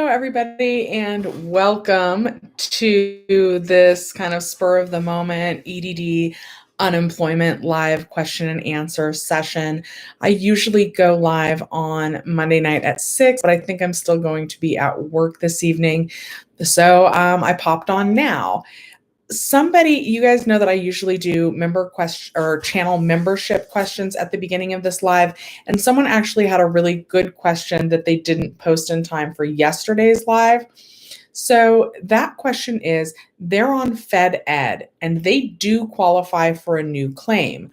everybody, and welcome to this kind of spur of the moment EDD unemployment live question and answer session. I usually go live on Monday night at 6, but I think I'm still going to be at work this evening. So I popped on now. You guys know that I usually do member question or channel membership questions at the beginning of this live, and someone actually had a really good question that they didn't post in time for yesterday's live. So that question is, they're on Fed Ed and they do qualify for a new claim,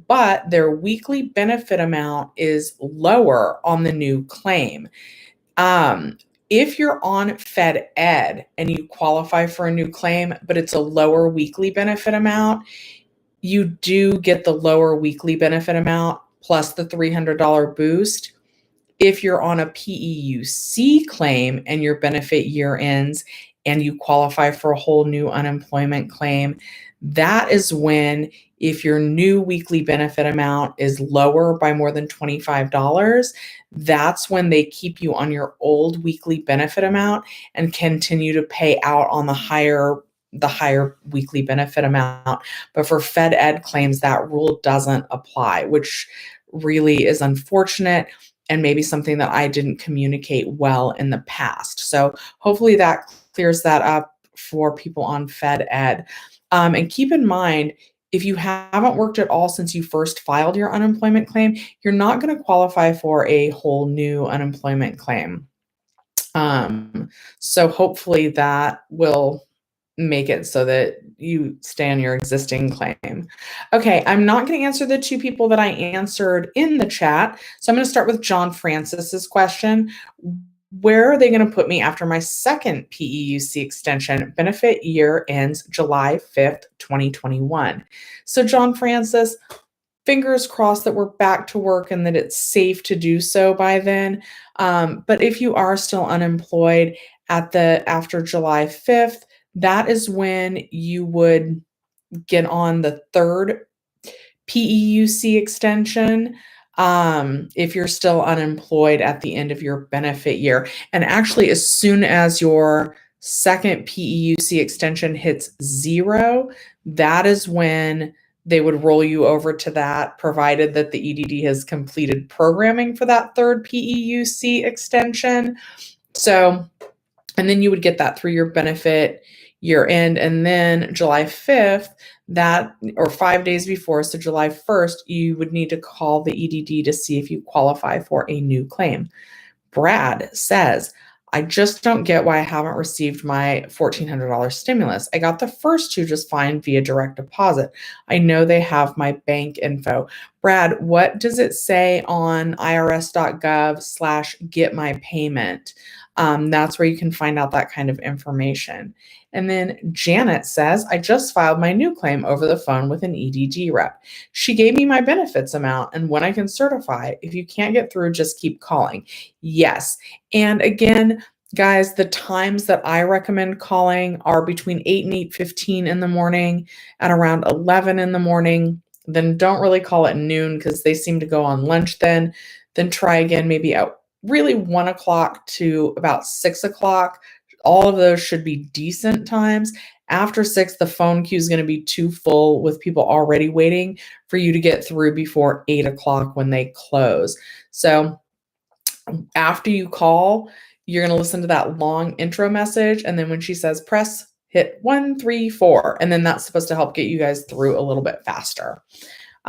but their weekly benefit amount is lower on the new claim. If you're on Fed Ed and you qualify for a new claim, but it's a lower weekly benefit amount, you do get the lower weekly benefit amount plus the $300 boost. If you're on a PEUC claim and your benefit year ends and you qualify for a whole new unemployment claim, that is when, if your new weekly benefit amount is lower by more than $25, that's when they keep you on your old weekly benefit amount and continue to pay out on the higher weekly benefit amount. But for Fed Ed claims, that rule doesn't apply, which really is unfortunate and maybe something that I didn't communicate well in the past. So hopefully that clears that up for people on Fed Ed. And keep in mind, if you haven't worked at all since you first filed your unemployment claim, you're not going to qualify for a whole new unemployment claim. So hopefully that will make it so that you stay on your existing claim. Okay, I'm not going to answer the two people that I answered in the chat. So I'm going to start with John Francis's question. Where are they going to put me after my second PEUC extension? Benefit year ends July 5th, 2021. So John Francis, fingers crossed that we're back to work and that it's safe to do so by then. But if you are still unemployed after July 5th, that is when you would get on the third PEUC extension. If you're still unemployed at the end of your benefit year. And actually, as soon as your second PEUC extension hits 0, that is when they would roll you over to that, provided that the EDD has completed programming for that third PEUC extension. So, and then you would get that through your benefit year end. And then July 5th, or 5 days before, so July 1st, you would need to call the EDD to see if you qualify for a new claim. Brad says, I just don't get why I haven't received my $1,400 stimulus. I got the first two just fine via direct deposit. I know they have my bank info. Brad, what does it say on irs.gov/getmypayment? That's where you can find out that kind of information. And then Janet says, I just filed my new claim over the phone with an EDD rep. She gave me my benefits amount and when I can certify. If you can't get through, just keep calling. Yes. And again, guys, the times that I recommend calling are between 8 and 8:15 in the morning and around 11 in the morning. Then don't really call at noon because they seem to go on lunch then. Then try again maybe at really 1 o'clock to about 6 o'clock. All of those should be decent times. After 6, the phone queue is going to be too full with people already waiting for you to get through before 8 o'clock when they close. So after you call, you're going to listen to that long intro message. And then when she says press, hit 1, 3, 4. And then that's supposed to help get you guys through a little bit faster.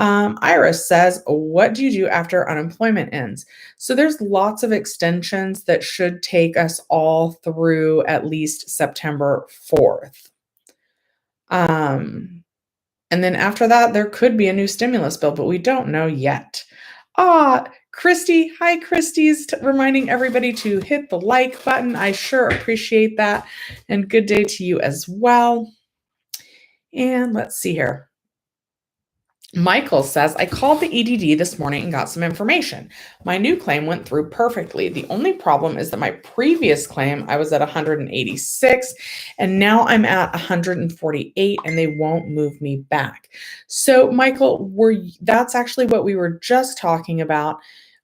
Iris says, what do you do after unemployment ends? So there's lots of extensions that should take us all through at least September 4th. And then after that, there could be a new stimulus bill, but we don't know yet. Christy, hi, Christy's reminding everybody to hit the like button. I sure appreciate that. And good day to you as well. And let's see here. Michael says, I called the EDD this morning and got some information. My new claim went through perfectly. The only problem is that my previous claim, I was at 186 and now I'm at 148 and they won't move me back. So Michael, that's actually what we were just talking about.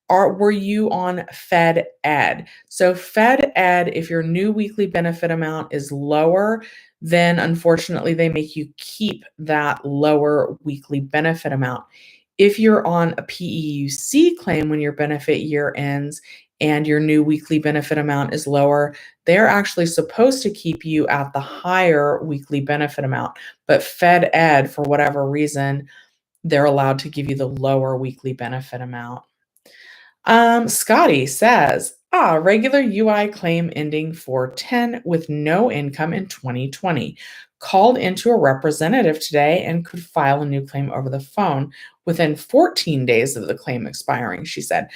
Were you on Fed Ed? So Fed Ed, if your new weekly benefit amount is lower, then unfortunately they make you keep that lower weekly benefit amount. If you're on a PEUC claim when your benefit year ends and your new weekly benefit amount is lower, they're actually supposed to keep you at the higher weekly benefit amount. But Fed Ed, for whatever reason, they're allowed to give you the lower weekly benefit amount. Scotty says, regular UI claim ending 410 with no income in 2020. Called into a representative today and could file a new claim over the phone within 14 days of the claim expiring, she said.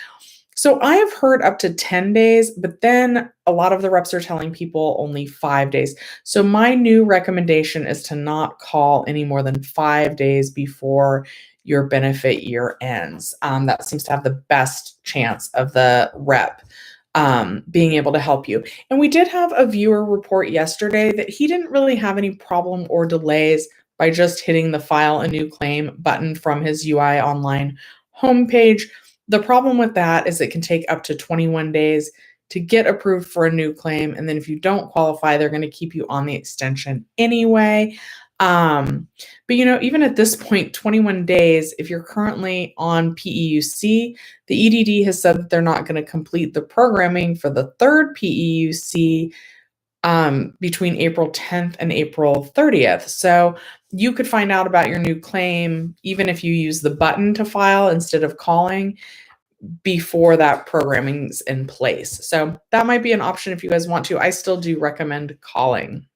So I have heard up to 10 days, but then a lot of the reps are telling people only 5 days. So my new recommendation is to not call any more than 5 days before your benefit year ends. That seems to have the best chance of the rep being able to help you. And we did have a viewer report yesterday that he didn't really have any problem or delays by just hitting the file a new claim button from his UI online homepage. The problem with that is it can take up to 21 days to get approved for a new claim. And then if you don't qualify, they're going to keep you on the extension anyway. But even at this point, 21 days, if you're currently on PEUC, the EDD has said that they're not going to complete the programming for the third PEUC between April 10th and April 30th. So you could find out about your new claim, even if you use the button to file instead of calling, before that programming's in place. So that might be an option if you guys want to. I still do recommend calling.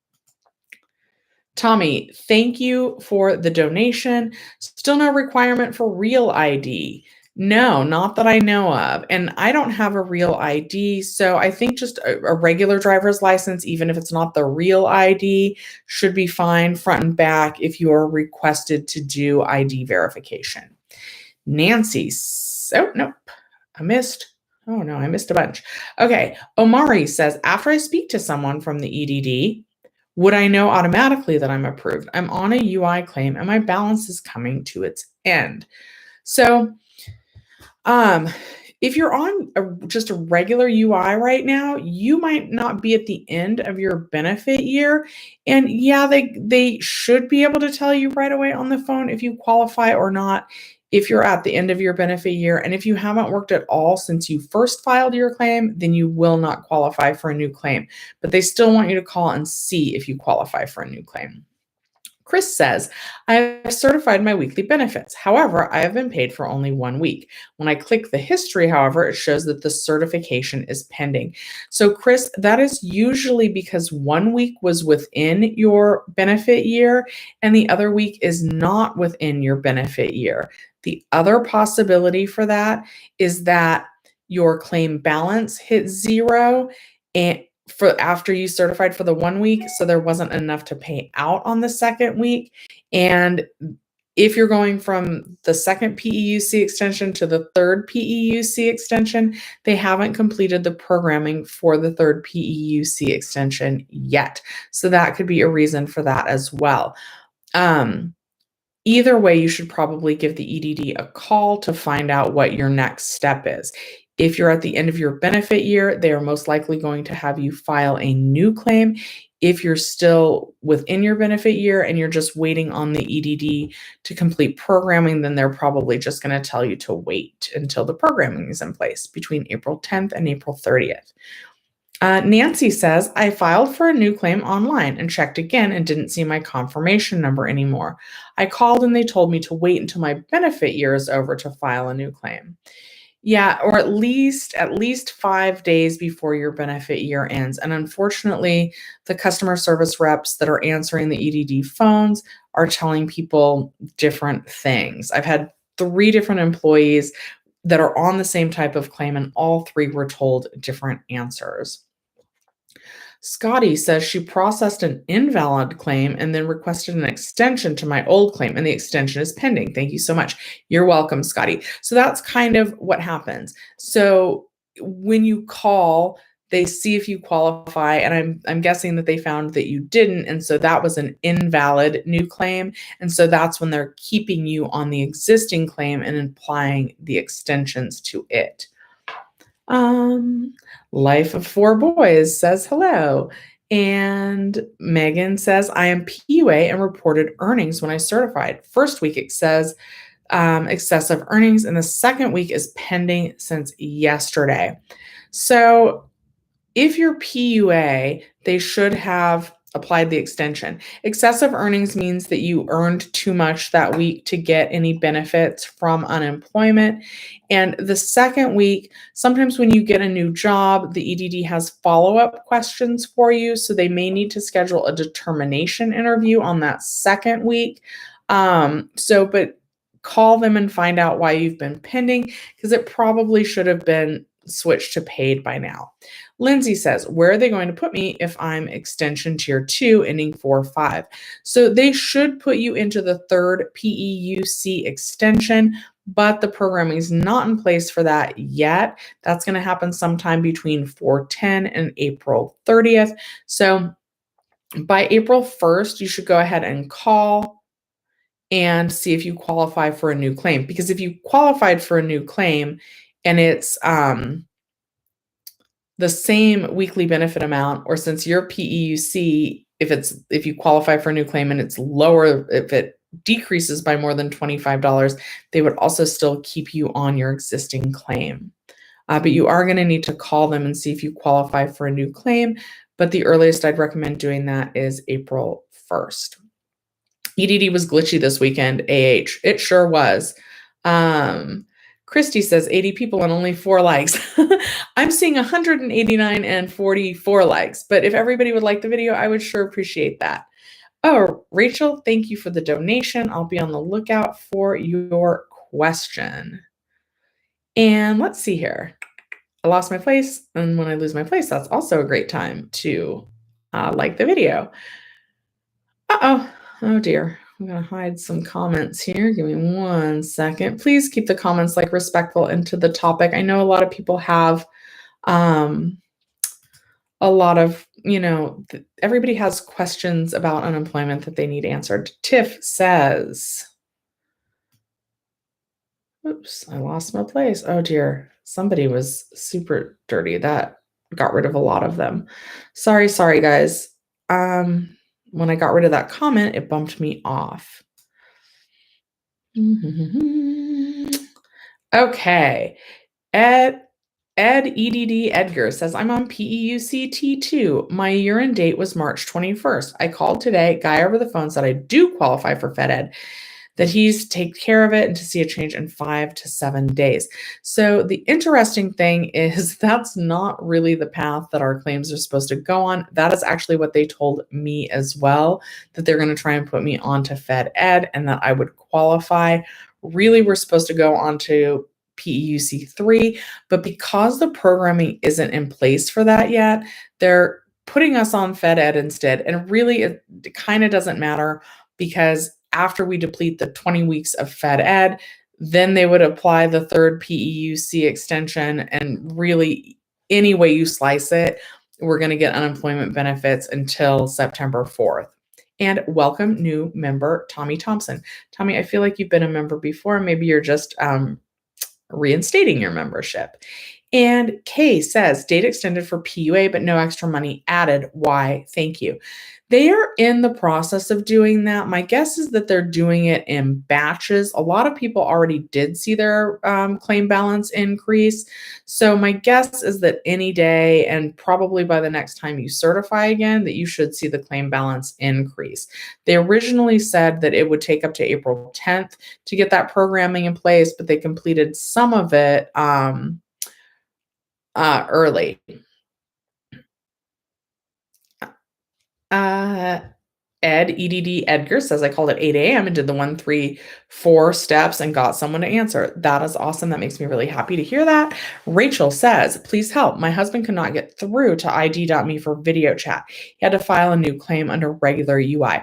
Tommy, thank you for the donation. Still no requirement for real ID. No, not that I know of. And I don't have a real ID. So I think just a regular driver's license, even if it's not the real ID, should be fine front and back if you are requested to do ID verification. Nancy, nope, I missed. Oh no, I missed a bunch. Okay, Omari says, after I speak to someone from the EDD, would I know automatically that I'm approved? I'm on a UI claim and my balance is coming to its end. So, if you're on just a regular UI right now, you might not be at the end of your benefit year. And yeah, they should be able to tell you right away on the phone if you qualify or not, if you're at the end of your benefit year. And if you haven't worked at all since you first filed your claim, then you will not qualify for a new claim. But they still want you to call and see if you qualify for a new claim. Chris says, I have certified my weekly benefits. However, I have been paid for only 1 week. When I click the history, however, it shows that the certification is pending. So Chris, that is usually because 1 week was within your benefit year and the other week is not within your benefit year. The other possibility for that is that your claim balance hit 0 and for after you certified for the 1 week, so there wasn't enough to pay out on the second week. And if you're going from the second PEUC extension to the third PEUC extension, they haven't completed the programming for the third PEUC extension yet. So that could be a reason for that as well. Either way, you should probably give the EDD a call to find out what your next step is. If you're at the end of your benefit year, they are most likely going to have you file a new claim. If you're still within your benefit year and you're just waiting on the EDD to complete programming, then they're probably just going to tell you to wait until the programming is in place between April 10th and April 30th. Nancy says, I filed for a new claim online and checked again and didn't see my confirmation number anymore. I called and they told me to wait until my benefit year is over to file a new claim. Yeah, or at least 5 days before your benefit year ends. And unfortunately, the customer service reps that are answering the EDD phones are telling people different things. I've had 3 different employees that are on the same type of claim, and all 3 were told different answers. Scotty says she processed an invalid claim and then requested an extension to my old claim, and the extension is pending. Thank you so much. You're welcome, Scotty. So that's kind of what happens. So when you call, they see if you qualify, and I'm guessing that they found that you didn't, and so that was an invalid new claim, and so that's when they're keeping you on the existing claim and applying the extensions to it. Um, Life of Four Boys says hello. And Megan says, I am PUA and reported earnings when I certified. First week it says excessive earnings, and the second week is pending since yesterday. So if you're PUA, they should have applied the extension. Excessive earnings means that you earned too much that week to get any benefits from unemployment. And the second week, sometimes when you get a new job, the EDD has follow-up questions for you. So they may need to schedule a determination interview on that second week. But call them and find out why you've been pending, because it probably should have been switched to paid by now. Lindsay says, where are they going to put me if I'm extension tier 2 ending 4-5? So they should put you into the third PEUC extension, but the programming is not in place for that yet. That's going to happen sometime between 4/10 and April 30th. So by April 1st, you should go ahead and call and see if you qualify for a new claim. Because if you qualified for a new claim and it's the same weekly benefit amount, or since your PEUC, if you qualify for a new claim and it's lower, if it decreases by more than $25, they would also still keep you on your existing claim. But you are going to need to call them and see if you qualify for a new claim. But the earliest I'd recommend doing that is April 1st. EDD was glitchy this weekend, AH. It sure was. Christy says 80 people and only 4 likes. I'm seeing 189 and 44 likes, but if everybody would like the video, I would sure appreciate that. Oh, Rachel, thank you for the donation. I'll be on the lookout for your question. And let's see here. I lost my place, and when I lose my place, that's also a great time to like the video. Oh dear. I'm going to hide some comments here. Give me 1 second. Please keep the comments respectful and to the topic. I know a lot of people have a lot of, everybody has questions about unemployment that they need answered. Tiff says, oops, I lost my place. Oh dear. Somebody was super dirty. That got rid of a lot of them. Sorry, guys. When I got rid of that comment, it bumped me off. Okay. Ed EDD Edgar says, I'm on PEUC T2. My urine date was March 21st. I called today. Guy over the phone said I do qualify for Fed Ed, that he's take care of it and to see a change in 5 to 7 days. So the interesting thing is that's not really the path that our claims are supposed to go on. That is actually what they told me as well, that they're going to try and put me onto Fed Ed and that I would qualify. Really, we're supposed to go on to PEUC 3, but because the programming isn't in place for that yet, they're putting us on Fed Ed instead. And really, it kind of doesn't matter, because after we deplete the 20 weeks of Fed Ed, then they would apply the third PEUC extension. And really, any way you slice it, we're going to get unemployment benefits until September 4th. And welcome new member, Tommy Thompson. Tommy, I feel like you've been a member before. Maybe you're just reinstating your membership. And Kay says, date extended for PUA, but no extra money added. Why? Thank you. They are in the process of doing that. My guess is that they're doing it in batches. A lot of people already did see their claim balance increase. So my guess is that any day, and probably by the next time you certify again, that you should see the claim balance increase. They originally said that it would take up to April 10th to get that programming in place, but they completed some of it early. EDD Edgar says, I called at 8 a.m. and did the 1, 3, 4 steps and got someone to answer. That is awesome. That makes me really happy to hear that. Rachel says, please help. My husband could not get through to ID.me for video chat. He had to file a new claim under regular UI.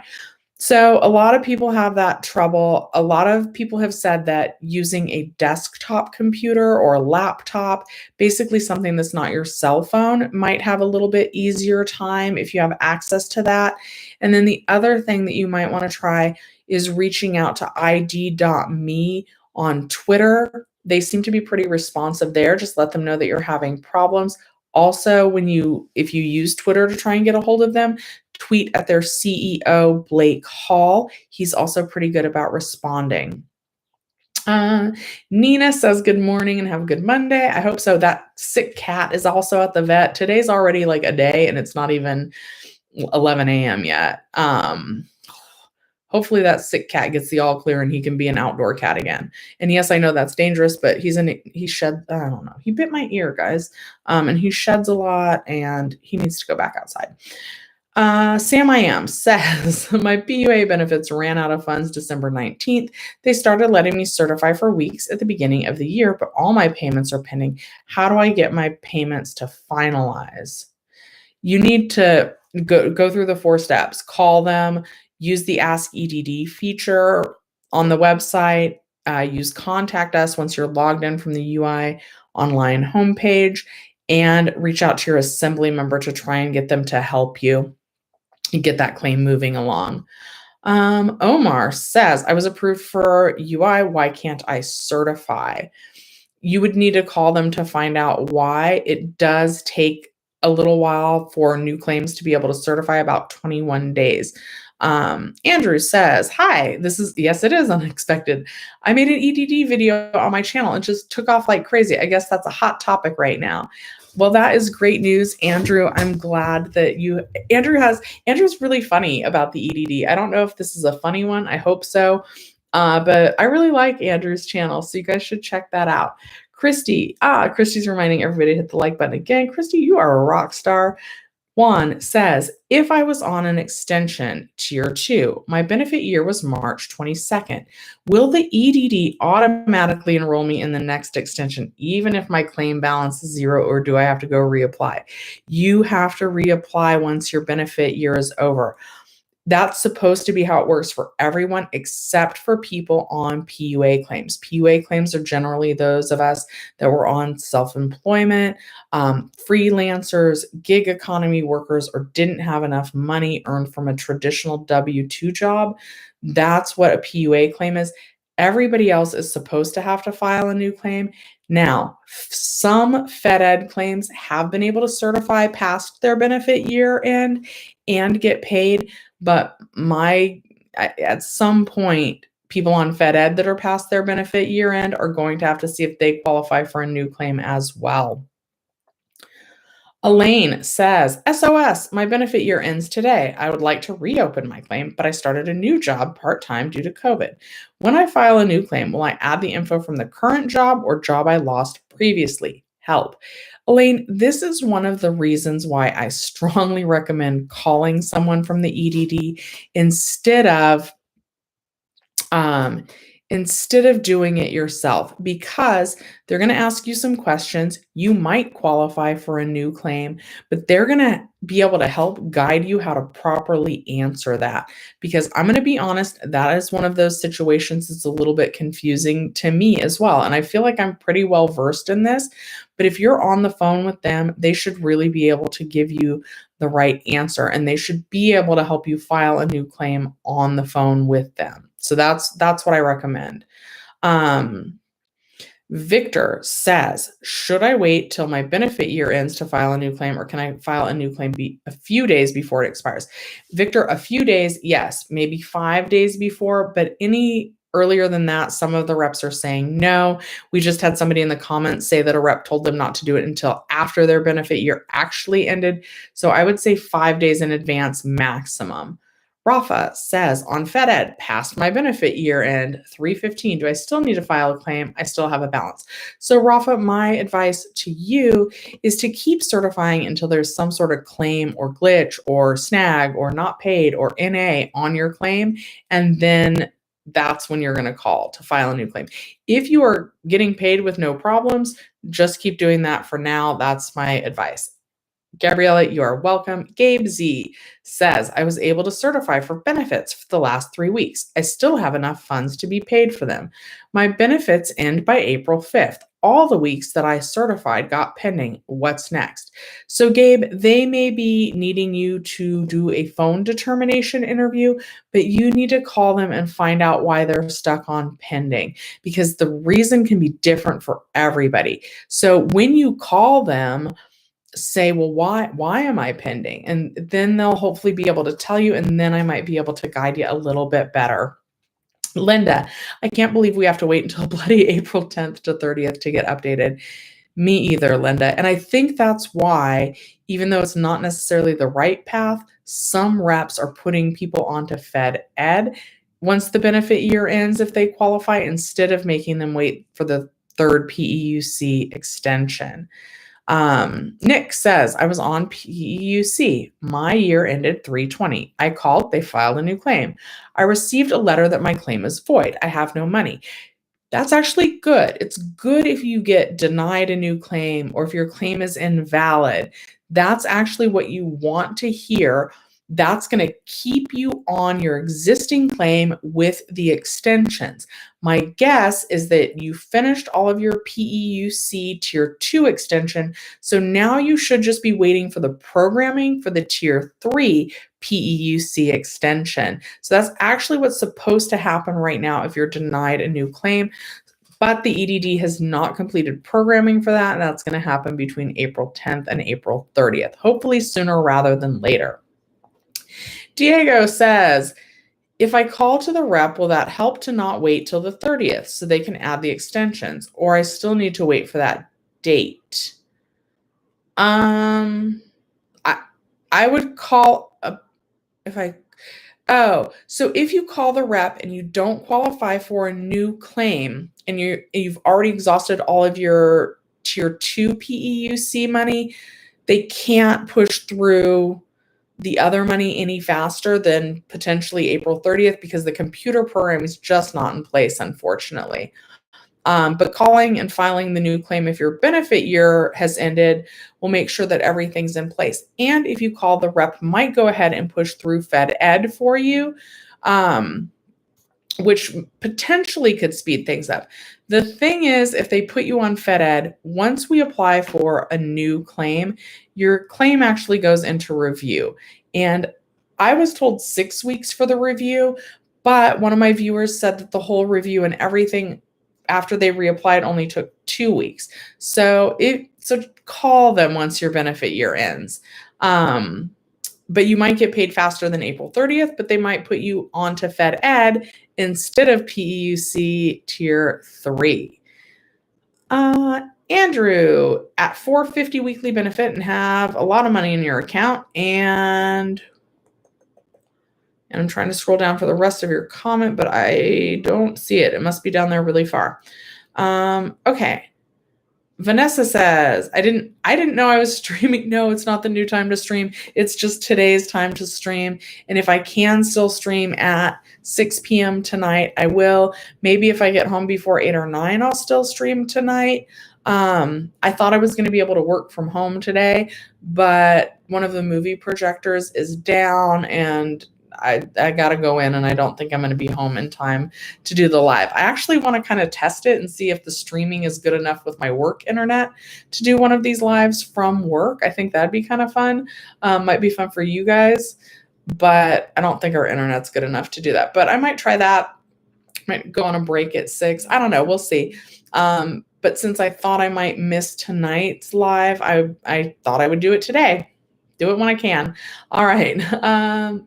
So a lot of people have that trouble. A lot of people have said that using a desktop computer or a laptop, basically something that's not your cell phone, might have a little bit easier time if you have access to that. And then the other thing that you might want to try is reaching out to ID.me on Twitter. They seem to be pretty responsive there. Just let them know that you're having problems. Also, if you use Twitter to try and get a hold of them, tweet at their CEO, Blake Hall. He's also pretty good about responding. Nina says, good morning and have a good Monday. I hope so. That sick cat is also at the vet. Today's already like a day and it's not even 11 a.m. yet. Hopefully that sick cat gets the all clear and he can be an outdoor cat again. And yes, I know that's dangerous, but he shed, I don't know. He bit my ear, guys. And he sheds a lot and he needs to go back outside. Sam I Am says, my PUA benefits ran out of funds December 19th. They started letting me certify for weeks at the beginning of the year, but all my payments are pending. How do I get my payments to finalize? You need to go through the 4 steps. Call them, use the Ask EDD feature on the website, use Contact Us once you're logged in from the UI online homepage, and reach out to your assembly member to try and get them to help you get that claim moving along. Omar says, I was approved for UI. Why can't I certify? You would need to call them to find out why. It does take a little while for new claims to be able to certify, about 21 days. Andrew says, hi, yes, it is unexpected. I made an EDD video on my channel. It just took off like crazy. I guess that's a hot topic right now. Well, that is great news, Andrew. I'm glad that Andrew's really funny about the EDD. I don't know if this is a funny one. I hope so. But I really like Andrew's channel, so you guys should check that out. Christy's reminding everybody to hit the like button again. Christy, you are a rock star. Juan says, if I was on an extension tier 2, my benefit year was March 22nd. Will the EDD automatically enroll me in the next extension, even if my claim balance is 0, or do I have to go reapply? You have to reapply once your benefit year is over. That's supposed to be how it works for everyone except for people on PUA claims. PUA claims are generally those of us that were on self-employment, freelancers, gig economy workers, or didn't have enough money earned from a traditional W-2 job. That's what a PUA claim is. Everybody else is supposed to have to file a new claim. Now, some FedEd claims have been able to certify past their benefit year end and get paid. But at some point, people on FedEd that are past their benefit year end are going to have to see if they qualify for a new claim as well. Elaine says, SOS, my benefit year ends today. I would like to reopen my claim, but I started a new job part-time due to COVID. When I file a new claim, will I add the info from the current job or job I lost previously? Help. Elaine, this is one of the reasons why I strongly recommend calling someone from the EDD instead of doing it yourself, because they're going to ask you some questions. You might qualify for a new claim, but they're going to be able to help guide you how to properly answer that. Because I'm going to be honest, that is one of those situations that's a little bit confusing to me as well. And I feel like I'm pretty well versed in this, but if you're on the phone with them, they should really be able to give you the right answer, and they should be able to help you file a new claim on the phone with them. So that's what I recommend. Victor says, should I wait till my benefit year ends to file a new claim, or can I file a new claim a few days before it expires? Victor, a few days, yes, maybe 5 days before, but any earlier than that, some of the reps are saying no. We just had somebody in the comments say that a rep told them not to do it until after their benefit year actually ended. So I would say 5 days in advance maximum. Rafa says, on FedEd, past my benefit year end, 3/15, do I still need to file a claim? I still have a balance. So Rafa, my advice to you is to keep certifying until there's some sort of claim or glitch or snag or not paid or NA on your claim. And then that's when you're going to call to file a new claim. If you are getting paid with no problems, just keep doing that for now. That's my advice. Gabriella, you are welcome. Gabe Z says, I was able to certify for benefits for the last 3 weeks. I still have enough funds to be paid for them. My benefits end by April 5th. all the weeks that I certified got pending. What's next? So, Gabe, they may be needing you to do a phone determination interview, but you need to call them and find out why they're stuck on pending, because the reason can be different for everybody. So, when you call them, say, well, why am I pending? And then they'll hopefully be able to tell you, and then I might be able to guide you a little bit better. Linda, I can't believe we have to wait until bloody April 10th to 30th to get updated. Me either, Linda. And I think that's why, even though it's not necessarily the right path, some reps are putting people onto Fed Ed once the benefit year ends if they qualify, instead of making them wait for the third PEUC extension. Nick says, I was on PEUC. My year ended 3/20. I called, they filed a new claim. I received a letter that my claim is void. I have no money. That's actually good. It's good if you get denied a new claim or if your claim is invalid. That's actually what you want to hear. That's going to keep you on your existing claim with the extensions. My guess is that you finished all of your PEUC Tier 2 extension, so now you should just be waiting for the programming for the Tier 3 PEUC extension. So that's actually what's supposed to happen right now if you're denied a new claim. But the EDD has not completed programming for that, and that's going to happen between April 10th and April 30th, hopefully sooner rather than later. Diego says, if I call to the rep, will that help to not wait till the 30th so they can add the extensions, or I still need to wait for that date? I would call so if you call the rep and you don't qualify for a new claim and you've already exhausted all of your Tier 2 PEUC money, they can't push through the other money any faster than potentially April 30th because the computer program is just not in place, unfortunately. But calling and filing the new claim if your benefit year has ended will make sure that everything's in place. And if you call, the rep might go ahead and push through Fed Ed for you, which potentially could speed things up. The thing is, if they put you on Fed Ed, once we apply for a new claim, your claim actually goes into review. And I was told 6 weeks for the review, but one of my viewers said that the whole review and everything after they reapplied only took 2 weeks. So call them once your benefit year ends. But you might get paid faster than April 30th, but they might put you onto Fed Ed instead of PEUC Tier 3. Andrew, at $450 weekly benefit and have a lot of money in your account, and I'm trying to scroll down for the rest of your comment, but I don't see it. It must be down there really far. Okay. Vanessa says, I didn't know I was streaming. No, it's not the new time to stream. It's just today's time to stream. And if I can still stream at 6 p.m. tonight, I will. Maybe if I get home before 8 or 9, I'll still stream tonight. I thought I was going to be able to work from home today, but one of the movie projectors is down and I got to go in, and I don't think I'm going to be home in time to do the live. I actually want to kind of test it and see if the streaming is good enough with my work internet to do one of these lives from work. I think that'd be kind of fun. Might be fun for you guys, but I don't think our internet's good enough to do that. But I might try that. Might go on a break at 6. I don't know. We'll see. But since I thought I might miss tonight's live, I thought I would do it today. Do it when I can. All right.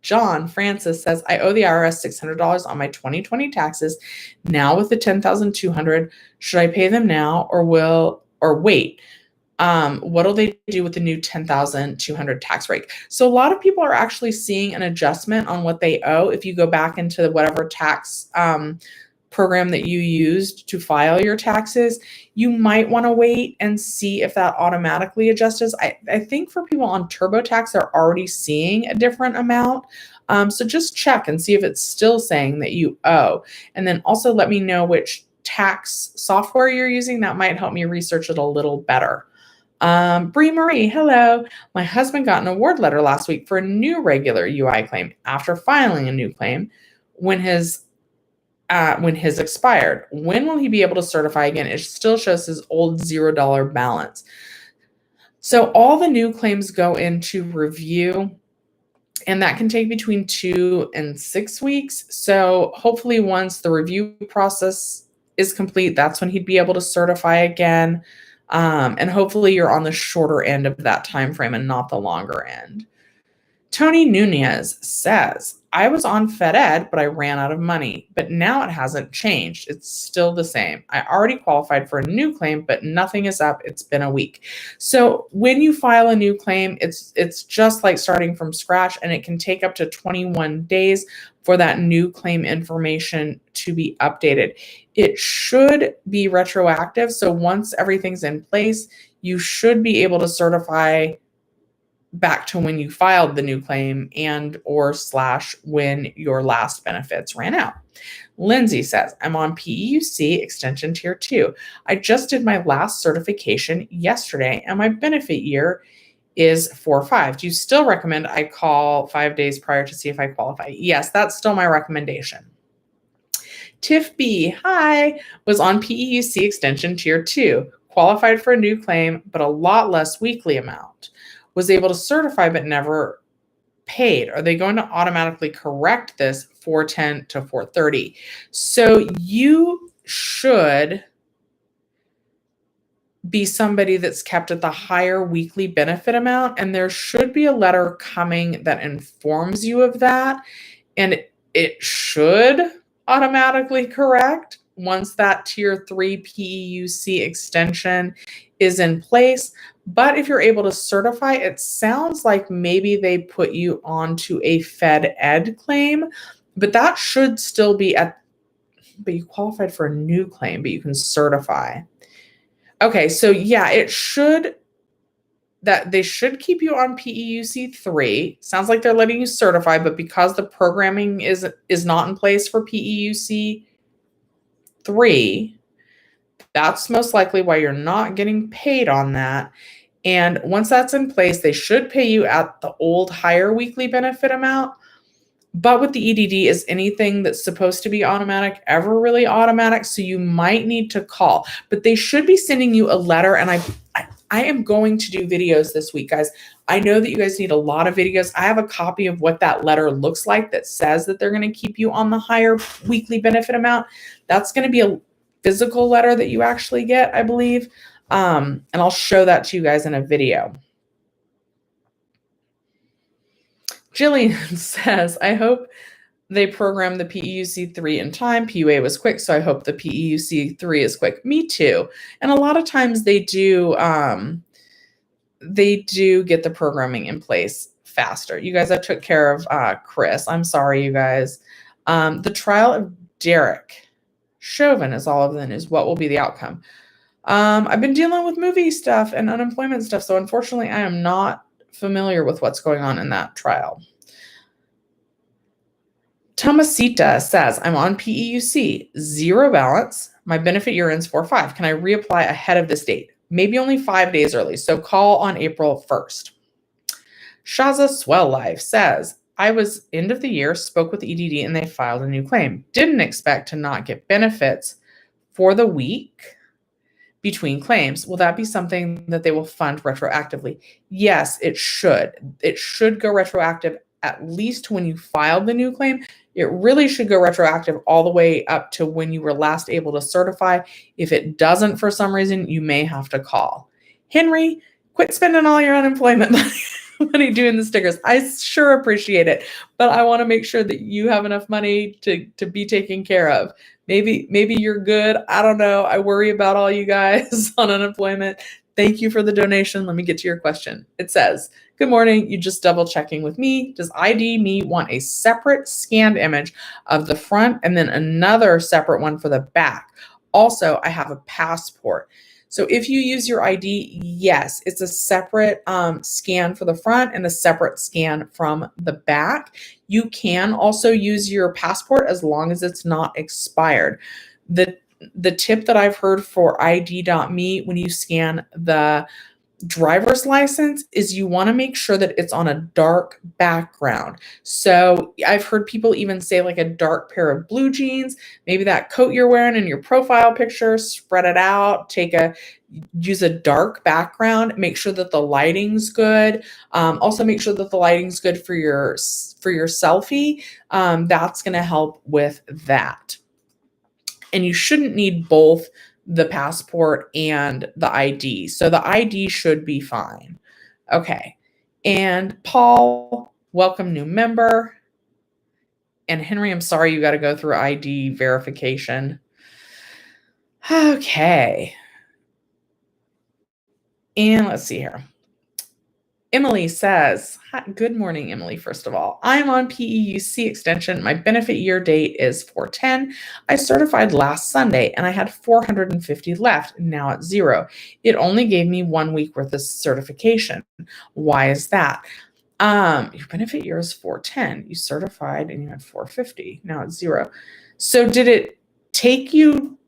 John Francis says, I owe the IRS $600 on my 2020 taxes. Now with the $10,200, should I pay them now or wait? What'll they do with the new $10,200 tax rate? So a lot of people are actually seeing an adjustment on what they owe. If you go back into whatever tax program that you used to file your taxes, you might want to wait and see if that automatically adjusts. I think for people on TurboTax, they're already seeing a different amount. So just check and see if it's still saying that you owe. And then also let me know which tax software you're using. That might help me research it a little better. Bree Marie, hello. My husband got an award letter last week for a new regular UI claim after filing a new claim. When his when his expired. When will he be able to certify again? It still shows his old $0 balance. So all the new claims go into review, and that can take between 2 and 6 weeks. So hopefully once the review process is complete, that's when he'd be able to certify again. And hopefully you're on the shorter end of that time frame and not the longer end. Tony Nunez says, I was on FedEd, but I ran out of money. But now it hasn't changed. It's still the same. I already qualified for a new claim, but nothing is up. It's been a week. So when you file a new claim, it's just like starting from scratch, and it can take up to 21 days for that new claim information to be updated. It should be retroactive. So once everything's in place, you should be able to certify back to when you filed the new claim and or / when your last benefits ran out. Lindsay says, I'm on PEUC extension tier 2. I just did my last certification yesterday and my benefit year is 4/5. Do you still recommend I call 5 days prior to see if I qualify? Yes, that's still my recommendation. Tiff B, hi, was on PEUC extension tier 2, qualified for a new claim, but a lot less weekly amount. Was able to certify but never paid. Are they going to automatically correct this 410 to 430? So you should be somebody that's kept at the higher weekly benefit amount, and there should be a letter coming that informs you of that, and it should automatically correct once that tier 3 PEUC extension is in place. But if you're able to certify, it sounds like maybe they put you onto a FedEd claim, but that should still be but you qualified for a new claim, but you can certify. Okay, so yeah, they should keep you on PEUC 3. Sounds like they're letting you certify, but because the programming is not in place for PEUC 3, that's most likely why you're not getting paid on that. And once that's in place, they should pay you at the old higher weekly benefit amount. But with the EDD, is anything that's supposed to be automatic ever really automatic? So you might need to call. But they should be sending you a letter, and I am going to do videos this week, guys. I know that you guys need a lot of videos. I have a copy of what that letter looks like that says that they're going to keep you on the higher weekly benefit amount. That's going to be a physical letter that you actually get, I believe. And I'll show that to you guys in a video. Jillian says, I hope they programmed the PEUC 3 in time. PUA was quick, so I hope the PEUC 3 is quick. Me too. And a lot of times they do get the programming in place faster. You guys, I took care of Chris. I'm sorry, you guys. The trial of Derek Chauvin is all of the news. What will be the outcome? I've been dealing with movie stuff and unemployment stuff, so unfortunately I am not familiar with what's going on in that trial. Tomasita says, I'm on PEUC, 0 balance. My benefit year ends 4/5. Can I reapply ahead of this date? Maybe only 5 days early, so call on April 1st. Shaza Swell Life says, I was end of the year, spoke with EDD, and they filed a new claim. Didn't expect to not get benefits for the week between claims. Will that be something that they will fund retroactively? Yes, it should. It should go retroactive at least when you filed the new claim. It really should go retroactive all the way up to when you were last able to certify. If it doesn't for some reason, you may have to call. Henry, quit spending all your unemployment money doing the stickers. I sure appreciate it, but I want to make sure that you have enough money to be taken care of. Maybe you're good. I don't know. I worry about all you guys on unemployment. Thank you for the donation. Let me get to your question. It says, good morning. You just double checking with me. Does ID me want a separate scanned image of the front and then another separate one for the back? Also, I have a passport. So if you use your ID, yes, it's a separate scan for the front and a separate scan from the back. You can also use your passport as long as it's not expired. The tip that I've heard for ID.me, when you scan the driver's license is you want to make sure that it's on a dark background. So I've heard people even say like a dark pair of blue jeans, maybe that coat you're wearing in your profile picture, spread it out, use a dark background, make sure that the lighting's good. Also make sure that the lighting's good for your selfie. That's going to help with that. And you shouldn't need both the passport and the ID. So the ID should be fine. Okay. And Paul, welcome new member. And Henry, I'm sorry you got to go through ID verification. Okay. And let's see here. Emily says, good morning, Emily, first of all. I'm on PEUC extension. My benefit year date is 410. I certified last Sunday and I had 450 left. Now it's 0. It only gave me 1 week worth of certification. Why is that? Your benefit year is 410. You certified and you had 450. Now it's 0. So did it take you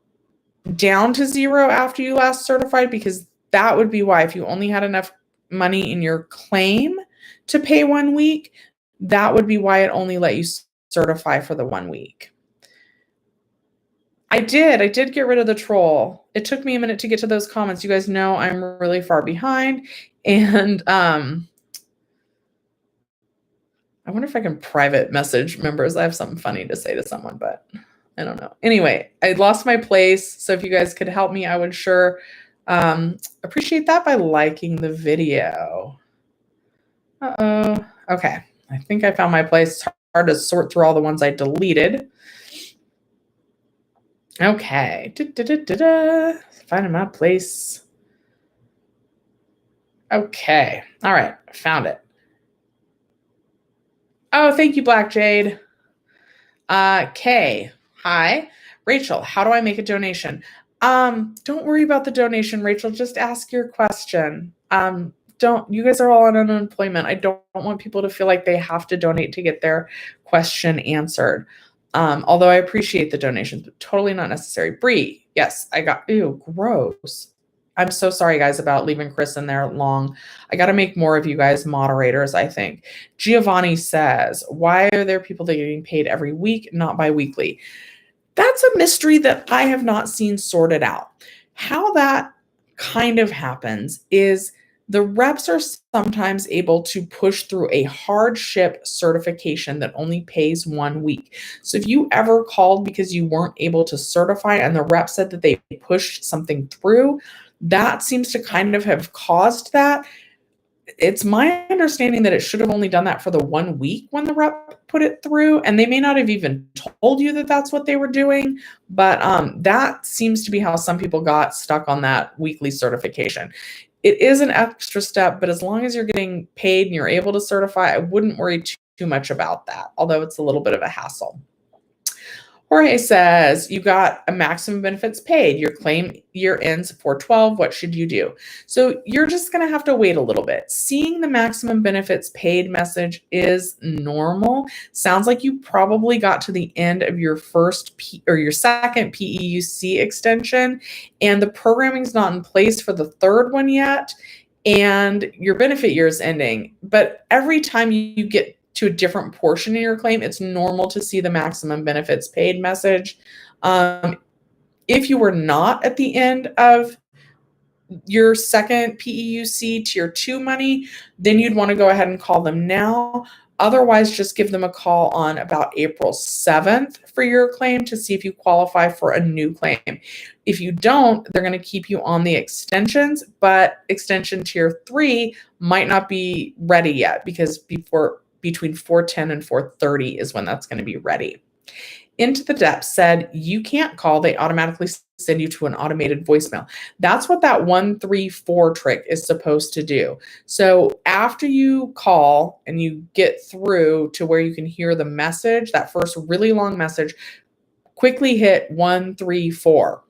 down to 0 after you last certified? Because that would be why. If you only had enough money in your claim to pay 1 week, that would be why it only let you certify for the 1 week. I did get rid of the troll. It took me a minute to get to those comments. You guys know I'm really far behind. And I wonder if I can private message members. I have something funny to say to someone, but I don't know. Anyway, I lost my place. So if you guys could help me, I would sure appreciate that by liking the video. Okay. I think I found my place. It's hard to sort through all the ones I deleted. Okay. Finding my place. Okay. All right. I found it. Oh, thank you, Black Jade. Kay. Hi. Rachel, how do I make a donation? Don't worry about the donation, Rachel. Just ask your question. You guys are all on unemployment. I don't want people to feel like they have to donate to get their question answered. Although I appreciate the donations, but totally not necessary. Bree, yes, ew, gross. I'm so sorry, guys, about leaving Chris in there long. I got to make more of you guys moderators, I think. Giovanni says, why are there people that are getting paid every week, not bi-weekly? That's a mystery that I have not seen sorted out. How that kind of happens is the reps are sometimes able to push through a hardship certification that only pays 1 week. So if you ever called because you weren't able to certify and the rep said that they pushed something through, that seems to kind of have caused that. It's my understanding that it should have only done that for the 1 week when the rep put it through, and they may not have even told you that that's what they were doing, but that seems to be how some people got stuck on that weekly certification. It is an extra step, but as long as you're getting paid and you're able to certify, I wouldn't worry too much about that, although it's a little bit of a hassle. Jorge says, you got a maximum benefits paid. Your claim year ends 4/12. What should you do? So you're just going to have to wait a little bit. Seeing the maximum benefits paid message is normal. Sounds like you probably got to the end of your your second PEUC extension, and the programming's not in place for the third one yet, and your benefit year is ending. But every time you get to a different portion of your claim, it's normal to see the maximum benefits paid message. If you were not at the end of your second PEUC tier 2 money, then you'd want to go ahead and call them now. Otherwise, just give them a call on about April 7th for your claim to see if you qualify for a new claim. If you don't, they're going to keep you on the extensions, but extension tier 3 might not be ready yet because between 410 and 430 is when that's going to be ready. Into the Depths said, you can't call, they automatically send you to an automated voicemail. That's what that 134 trick is supposed to do. So after you call and you get through to where you can hear the message, that first really long message, quickly hit 134.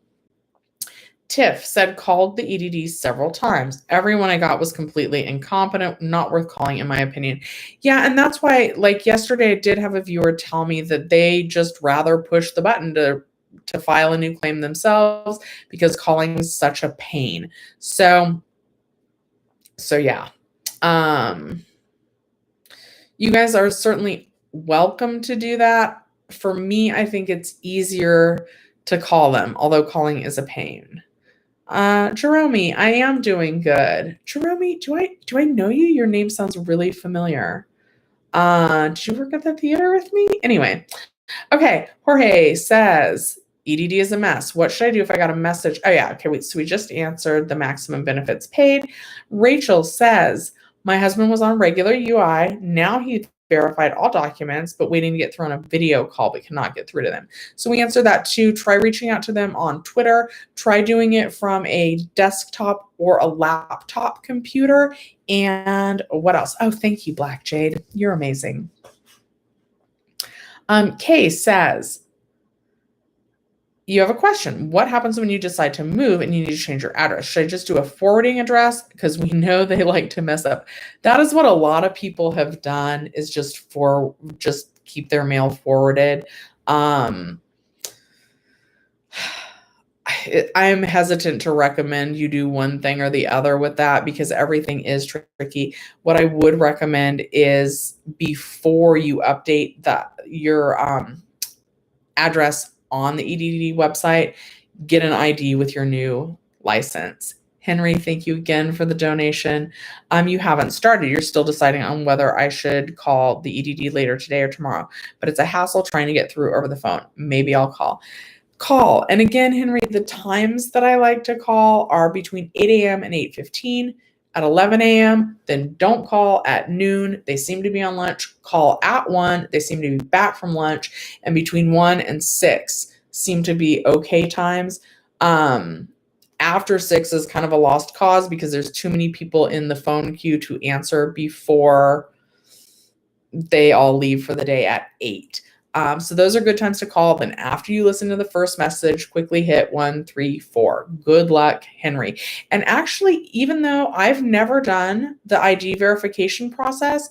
Tiff said, called the EDD several times. Everyone I got was completely incompetent, not worth calling, in my opinion. Yeah, and that's why, like yesterday, I did have a viewer tell me that they just rather push the button to file a new claim themselves because calling is such a pain. So So yeah, you guys are certainly welcome to do that. For me, I think it's easier to call them, although calling is a pain. Jerome, I am doing good. Jerome, do I know you? Your name sounds really familiar. Did you work at the theater with me? Anyway, okay. Jorge says EDD is a mess. What should I do if I got a message? Oh yeah, okay. Wait. So we just answered the maximum benefits paid. Rachel says my husband was on regular UI. Now he verified all documents, but waiting to get through on a video call, but cannot get through to them. So we answered that too. Try reaching out to them on Twitter. Try doing it from a desktop or a laptop computer. And what else? Oh, thank you, Black Jade. You're amazing. Kay says, you have a question. What happens when you decide to move and you need to change your address? Should I just do a forwarding address? Because we know they like to mess up. That is what a lot of people have done, is just keep their mail forwarded. I'm hesitant to recommend you do one thing or the other with that, because everything is tricky. What I would recommend is, before you update your address on the EDD website, get an ID with your new license. Henry, thank you again for the donation. You haven't started. You're still deciding on whether I should call the EDD later today or tomorrow, but it's a hassle trying to get through over the phone. Maybe I'll call. And again, Henry, the times that I like to call are between 8 a.m. and 8:15. At 11 a.m., then don't call at noon. They seem to be on lunch. Call at 1. They seem to be back from lunch. And between 1 and 6 seem to be okay times. After 6 is kind of a lost cause, because there's too many people in the phone queue to answer before they all leave for the day at 8. So those are good times to call. Then after you listen to the first message, quickly hit 1, 3, 4. Good luck, Henry. And actually, even though I've never done the ID verification process,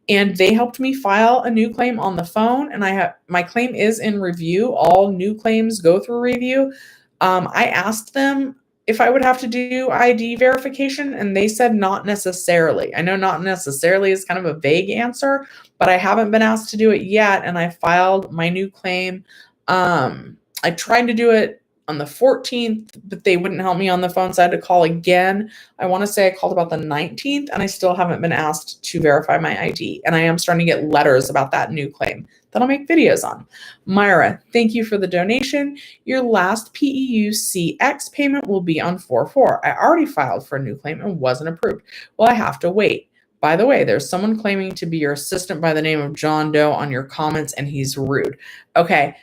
and they helped me file a new claim on the phone, and my claim is in review. All new claims go through review. I asked them if I would have to do ID verification, and they said not necessarily. I know not necessarily is kind of a vague answer, but I haven't been asked to do it yet, and I filed my new claim. I tried to do it on the 14th, but they wouldn't help me on the phone, so I had to call again. I want to say I called about the 19th, and I still haven't been asked to verify my ID, and I am starting to get letters about that new claim that I'll make videos on. Myra, thank you for the donation. Your last PEUC payment will be on 4/4. I already filed for a new claim and wasn't approved. Well, I have to wait. By the way, there's someone claiming to be your assistant by the name of John Doe on your comments, and he's rude. Okay.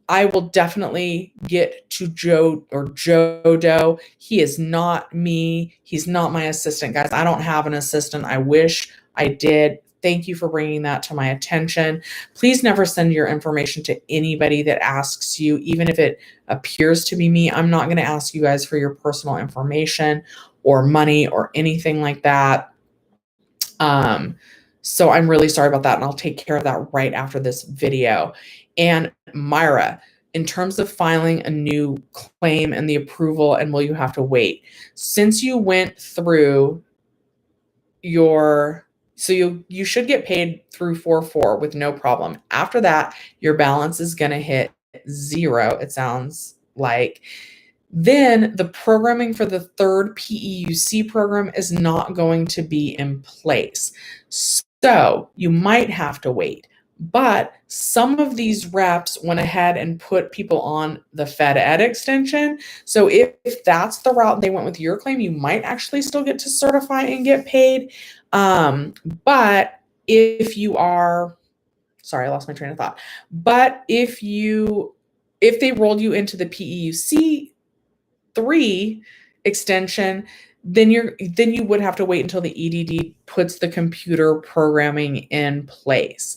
I will definitely get to Joe Doe. He is not me. He's not my assistant, guys. I don't have an assistant. I wish I did. Thank you for bringing that to my attention. Please never send your information to anybody that asks you, even if it appears to be me. I'm not going to ask you guys for your personal information or money or anything like that. So I'm really sorry about that, and I'll take care of that right after this video. And Myra, in terms of filing a new claim and the approval, and will you have to wait? Since you went through so you should get paid through 4/4 with no problem. After that, your balance is going to hit 0, it sounds like. Then the programming for the third PEUC program is not going to be in place. So you might have to wait. But some of these reps went ahead and put people on the FedEd extension. So if that's the route they went with your claim, you might actually still get to certify and get paid. But if you are, sorry, I lost my train of thought. But if they rolled you into the PEUC 3 extension, then you would have to wait until the EDD puts the computer programming in place.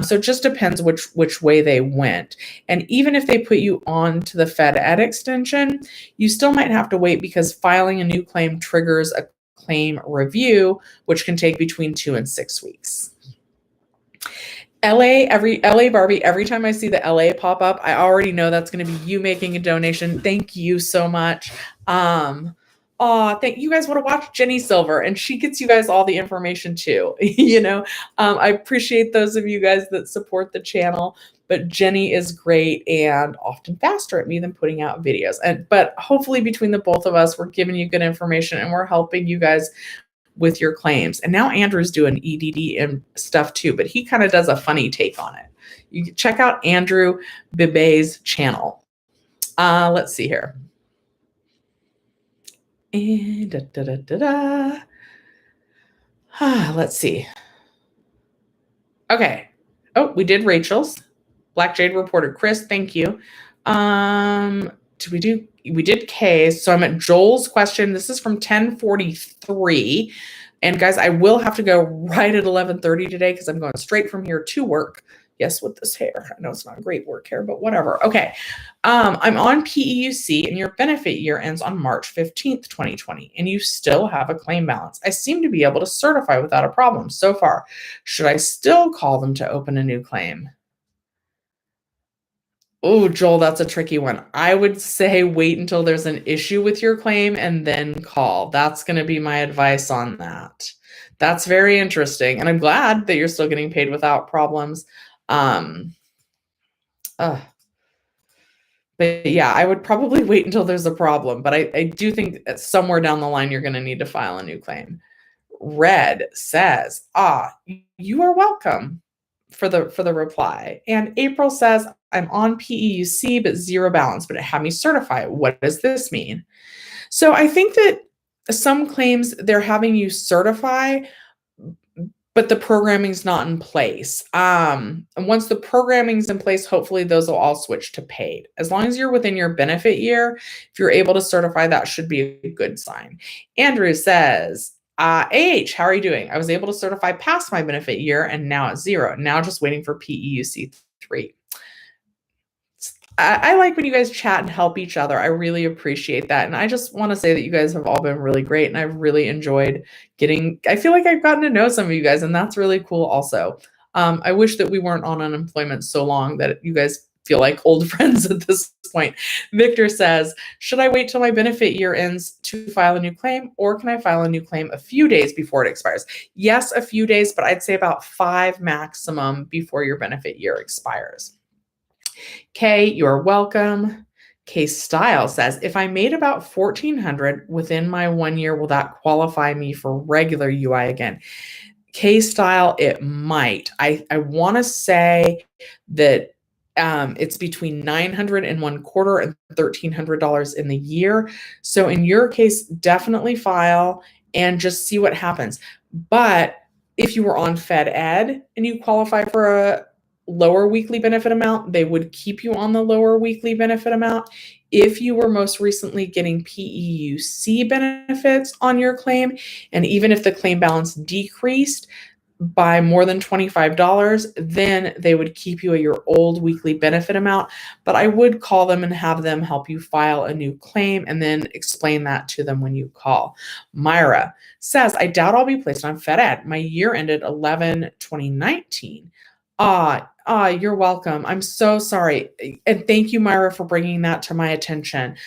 So it just depends which way they went. And even if they put you on to the FedEd extension, you still might have to wait, because filing a new claim triggers a claim review, which can take between 2 and 6 weeks. LA Barbie, every time I see the LA pop up, I already know that's going to be you making a donation. Thank you so much. Thank you guys want to watch Jenny Silver, and she gets you guys all the information too. I appreciate those of you guys that support the channel, but Jenny is great and often faster at me than putting out videos. But hopefully between the both of us, we're giving you good information and we're helping you guys with your claims. And now Andrew's doing EDD and stuff too, but he kind of does a funny take on it. You can check out Andrew Bibay's channel. Let's see here. And let's see. Okay. Oh, we did Rachel's. Black Jade reported Chris. Thank you. We did Kay's. So I'm at Joel's question. This is from 1043. And guys, I will have to go right at 11:30 today because I'm going straight from here to work. Yes, with this hair. I know it's not great work hair, but whatever. Okay. I'm on PEUC and your benefit year ends on March 15th, 2020, and you still have a claim balance. I seem to be able to certify without a problem so far. Should I still call them to open a new claim? Oh, Joel, that's a tricky one. I would say wait until there's an issue with your claim and then call. That's going to be my advice on that. That's very interesting. And I'm glad that you're still getting paid without problems. But yeah, I would probably wait until there's a problem. But I do think that somewhere down the line, you're going to need to file a new claim. Red says, you are welcome for the reply. And April says, I'm on PEUC, but zero balance, but it had me certify. What does this mean? So I think that some claims they're having you certify, but the programming's not in place. And once the programming's in place, hopefully those will all switch to paid. As long as you're within your benefit year, if you're able to certify, that should be a good sign. Andrew says, AH, how are you doing? I was able to certify past my benefit year and now it's zero. Now just waiting for PEUC 3. I like when you guys chat and help each other. I really appreciate that. And I just want to say that you guys have all been really great. And I've really enjoyed I feel like I've gotten to know some of you guys, and that's really cool also. I wish that we weren't on unemployment so long that you guys feel like old friends at this point. Victor says, should I wait till my benefit year ends to file a new claim, or can I file a new claim a few days before it expires? Yes, a few days, but I'd say about 5 maximum before your benefit year expires. Kay, you're welcome. Casestyle says, if I made about $1,400 within my 1 year, will that qualify me for regular UI again? Casestyle, it might. I want to say that it's between $900 and $1/4 and $1,300 in the year. So in your case, definitely file and just see what happens. But if you were on Fed Ed and you qualify for a lower weekly benefit amount, they would keep you on the lower weekly benefit amount. If you were most recently getting PEUC benefits on your claim, and even if the claim balance decreased by more than $25, then they would keep you at your old weekly benefit amount. But I would call them and have them help you file a new claim and then explain that to them when you call. Myra says, I doubt I'll be placed on Fed Ed. My year ended 11/2019. You're welcome. I'm so sorry. And thank you, Myra, for bringing that to my attention.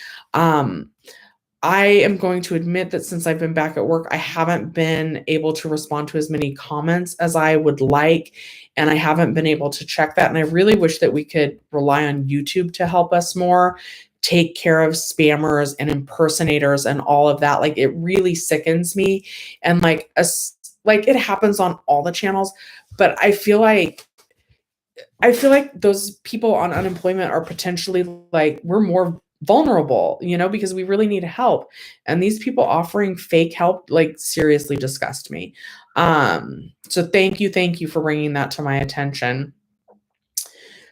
I am going to admit that since I've been back at work, I haven't been able to respond to as many comments as I would like, and I haven't been able to check that. And I really wish that we could rely on YouTube to help us more take care of spammers and impersonators and all of that. Like, it really sickens me. And like it happens on all the channels, but I feel like those people on unemployment are potentially like, we're more vulnerable, because we really need help. And these people offering fake help, like, seriously disgust me. So thank you for bringing that to my attention.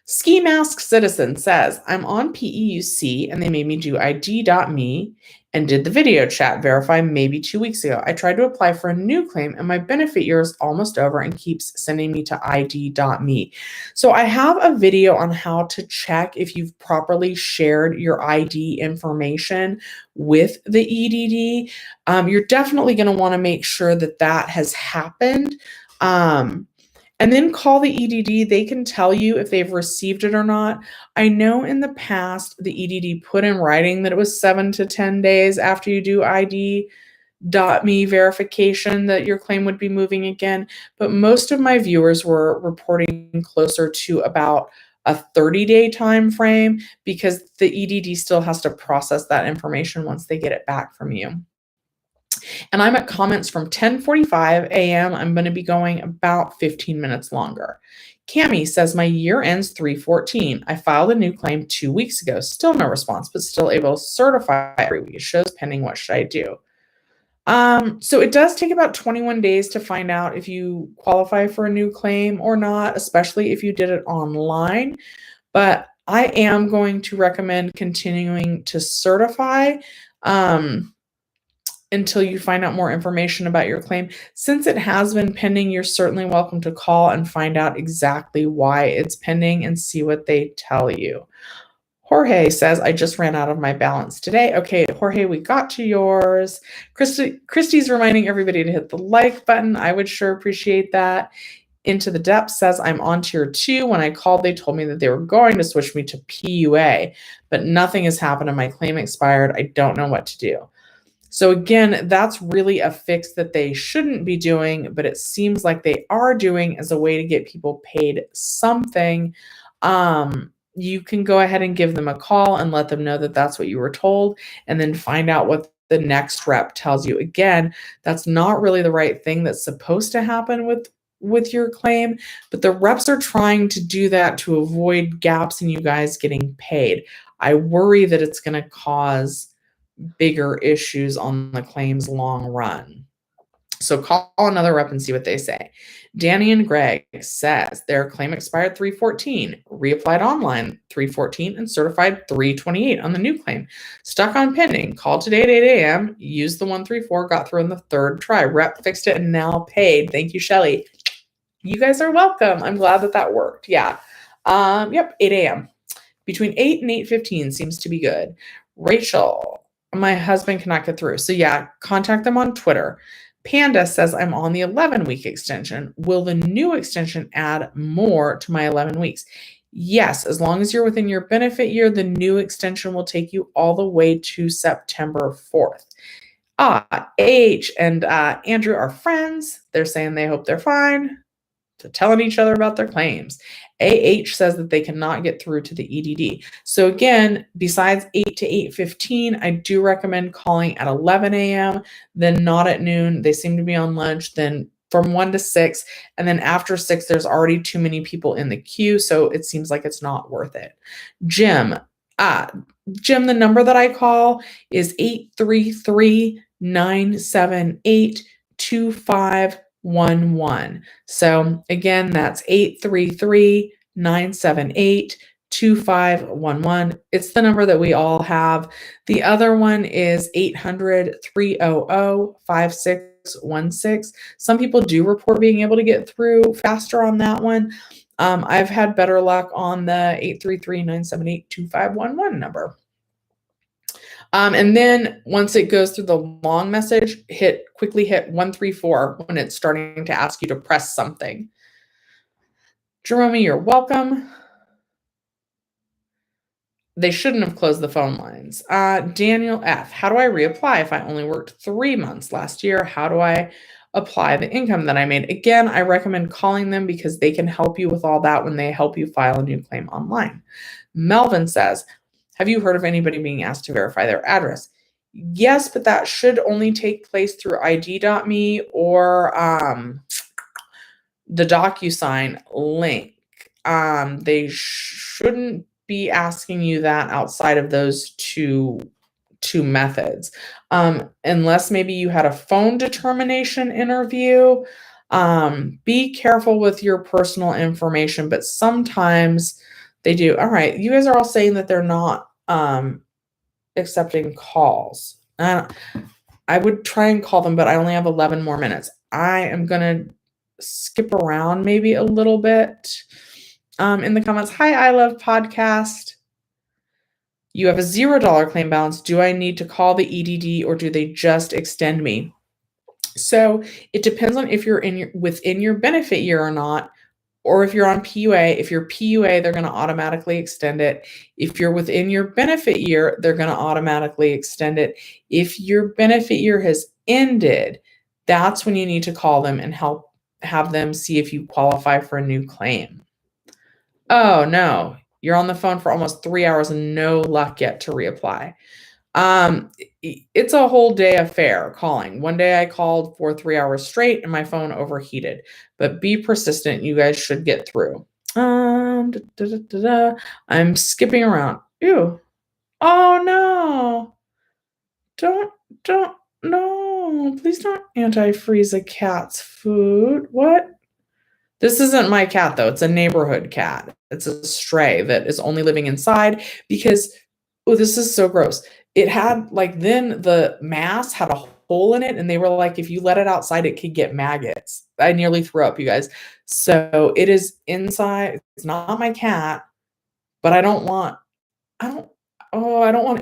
Ski Mask Citizen says, I'm on PEUC and they made me do ID.me and did the video chat verify maybe 2 weeks ago. I tried to apply for a new claim and my benefit year is almost over and keeps sending me to ID.me. So I have a video on how to check if you've properly shared your ID information with the EDD. You're definitely going to want to make sure that that has happened. And then call the EDD. They can tell you if they've received it or not. I know in the past, the EDD put in writing that it was 7 to 10 days after you do ID.me verification that your claim would be moving again. But most of my viewers were reporting closer to about a 30-day time frame because the EDD still has to process that information once they get it back from you. And I'm at comments from 10:45 a.m. I'm going to be going about 15 minutes longer. Cami says my year ends 3/14. I filed a new claim 2 weeks ago. Still no response, but still able to certify every week. It shows pending. What should I do? So it does take about 21 days to find out if you qualify for a new claim or not, especially if you did it online. But I am going to recommend continuing to certify until you find out more information about your claim. Since it has been pending, you're certainly welcome to call and find out exactly why it's pending and see what they tell you. Jorge says, I just ran out of my balance today. Okay, Jorge, we got to yours. Christy's reminding everybody to hit the like button. I would sure appreciate that. Into the Depths says, I'm on tier 2. When I called, they told me that they were going to switch me to PEUC, but nothing has happened and my claim expired. I don't know what to do. So again, that's really a fix that they shouldn't be doing, but it seems like they are doing as a way to get people paid something. You can go ahead and give them a call and let them know that that's what you were told, and then find out what the next rep tells you. Again, that's not really the right thing that's supposed to happen with your claim, but the reps are trying to do that to avoid gaps in you guys getting paid. I worry that it's going to cause bigger issues on the claims long run. So call another rep and see what they say. Danny and Greg says their claim expired 3/14, reapplied online 3/14, and certified 3/28 on the new claim. Stuck on pending. Called today at 8 a.m. Used the 134, got through in the third try. Rep fixed it and now paid. Thank you, Shelly. You guys are welcome. I'm glad that worked. Yeah. Yep, 8 a.m. Between 8 and 8:15 seems to be good. Rachel, my husband cannot get through. So yeah, contact them on Twitter. Panda says, I'm on the 11-week extension. Will the new extension add more to my 11 weeks? Yes, as long as you're within your benefit year, the new extension will take you all the way to September 4th. H and Andrew are friends. They're saying they hope they're fine. They're telling each other about their claims. says that they cannot get through to the EDD. So again, besides 8 to 8:15, I do recommend calling at 11 a.m., then not at noon. They seem to be on lunch, then from 1 to 6, and then after 6, there's already too many people in the queue, so it seems like it's not worth it. Jim, the number that I call is 833-978-2511. So again, that's 833-978-2511. It's the number that we all have. The other one is 800-300-5616. Some people do report being able to get through faster on that one. I've had better luck on the 833-978-2511 number. And then once it goes through the long message, quickly hit 134 when it's starting to ask you to press something. Jerome, you're welcome. They shouldn't have closed the phone lines. Daniel F. How do I reapply if I only worked 3 months last year? How do I apply the income that I made? Again, I recommend calling them because they can help you with all that when they help you file a new claim online. Melvin says, have you heard of anybody being asked to verify their address? Yes, but that should only take place through ID.me or the DocuSign link. They shouldn't be asking you that outside of those two methods. Unless maybe you had a phone determination interview. Be careful with your personal information, but sometimes they do. All right, you guys are all saying that they're not accepting calls. I would try and call them, but I only have 11 more minutes. I am going to skip around maybe a little bit in the comments. Hi, I love podcast. You have a $0 claim balance. Do I need to call the EDD or do they just extend me? So it depends on if you're within your benefit year or not or if you're on PUA, if you're PUA, they're going to automatically extend it. If you're within your benefit year, they're going to automatically extend it. If your benefit year has ended, that's when you need to call them and have them see if you qualify for a new claim. Oh no, you're on the phone for almost 3 hours and no luck yet to reapply. It's a whole day affair calling. One day I called for 3 hours straight and my phone overheated, but be persistent. You guys should get through. I'm skipping around. Ew. Oh no. Don't, no. Please don't antifreeze a cat's food. What? This isn't my cat though. It's a neighborhood cat. It's a stray that is only living inside because, oh, this is so gross. It had then the mass had a hole in it and they were like, if you let it outside, it could get maggots. I nearly threw up, you guys. So it is inside. It's not my cat, but I don't want